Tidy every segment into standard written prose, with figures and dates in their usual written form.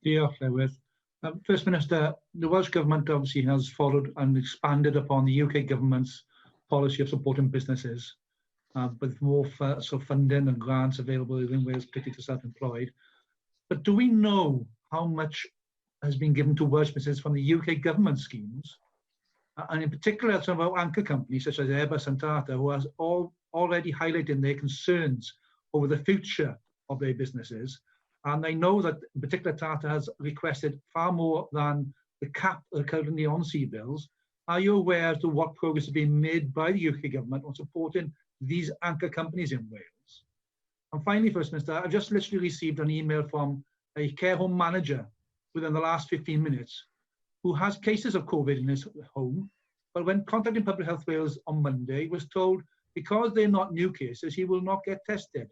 Diolch, Llywydd. First Minister, the Welsh Government obviously has followed and expanded upon the UK Government's policy of supporting businesses with more funding and grants available in Wales, particularly to self-employed. But do we know how much has been given to Welsh businesses from the UK Government schemes? And in particular, some of our anchor companies such as Airbus and Tata, who has already highlighted their concerns over the future of their businesses. And I know that in particular Tata has requested far more than the cap currently on CBILS. Are you aware as to what progress is being made by the UK Government on supporting these anchor companies in Wales? And finally, First Minister, I've just literally received an email from a care home manager within the last 15 minutes who has cases of COVID in his home, but when contacting Public Health Wales on Monday was told because they're not new cases, he will not get tested.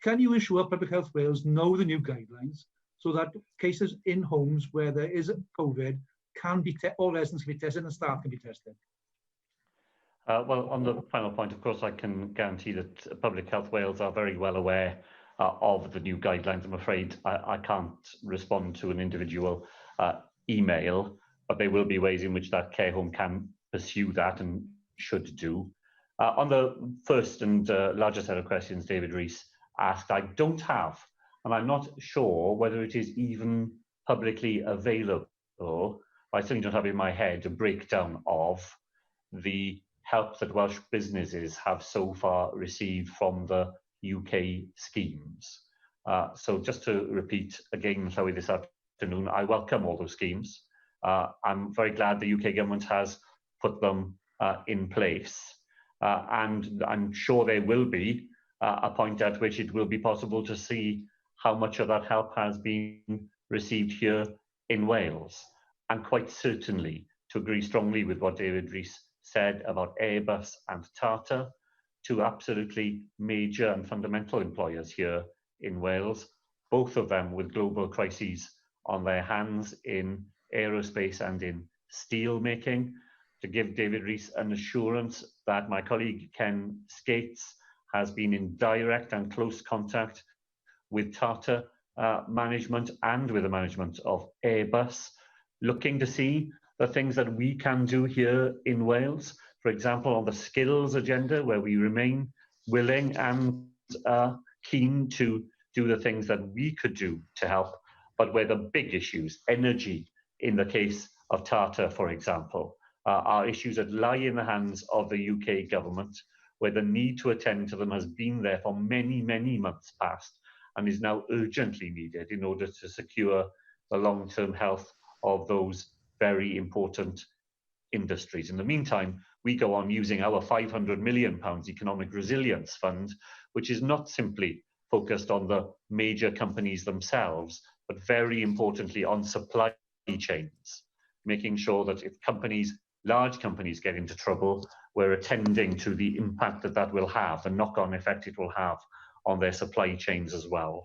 Can you ensure Public Health Wales know the new guidelines so that cases in homes where there is COVID can be, all residents can be tested and staff can be tested? Well, on the final point, of course, I can guarantee that Public Health Wales are very well aware of the new guidelines. I'm afraid I can't respond to an individual email, but there will be ways in which that care home can pursue that and should do. On the first and larger set of questions David Rees asked, I don't have, and I'm not sure whether it is even publicly available. I certainly don't have in my head a breakdown of the help that Welsh businesses have so far received from the UK schemes. So just to repeat again, Llywydd, this afternoon, I welcome all those schemes. I'm very glad the UK Government has put them in place. And I'm sure there will be a point at which it will be possible to see how much of that help has been received here in Wales. And quite certainly, to agree strongly with what David Rees said about Airbus and Tata, two absolutely major and fundamental employers here in Wales, both of them with global crises on their hands in aerospace and in steel making, to give David Rees an assurance that my colleague Ken Skates has been in direct and close contact with Tata management and with the management of Airbus, looking to see the things that we can do here in Wales. For example, on the skills agenda, where we remain willing and keen to do the things that we could do to help, but where the big issues, energy in the case of Tata, for example, are issues that lie in the hands of the UK Government, where the need to attend to them has been there for many, many months past and is now urgently needed in order to secure the long-term health of those very important industries. In the meantime, we go on using our £500 million Economic Resilience Fund, which is not simply focused on the major companies themselves, but very importantly on supply chains, making sure that if companies, large companies, get into trouble, we're attending to the impact that that will have, the knock-on effect it will have on their supply chains as well.